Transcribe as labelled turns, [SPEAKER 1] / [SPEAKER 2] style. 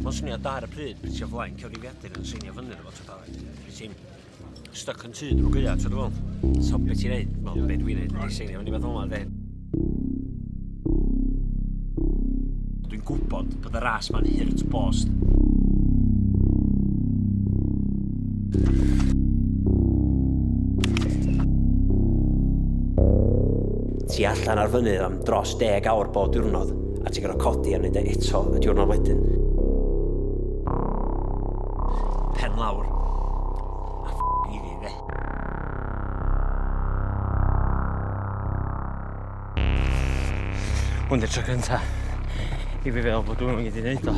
[SPEAKER 1] Mae'n swnio da ar y pryd beth ti'n flaen cyfrifiadur yn seinio fyny efo ti'n barod. Beth ti'n stuck yn tŷ drwy gwyliau, ti'n dweud? So beth ti'n neud? Wel, beth dwi'n neud ydi seinio fyny beth o'n de. Dwi'n gwybod bod y ras ma'n hirt bost. Ti allan ar fynydd am dros 10 awr bob diwrnod, a ti'n gorfod codi a wneud e eto y diwrnod wedyn. Pen lawr. A i fi, de. Hwn di'r tro cynta i fi feddwl bod dwi'n mynd i wneud o.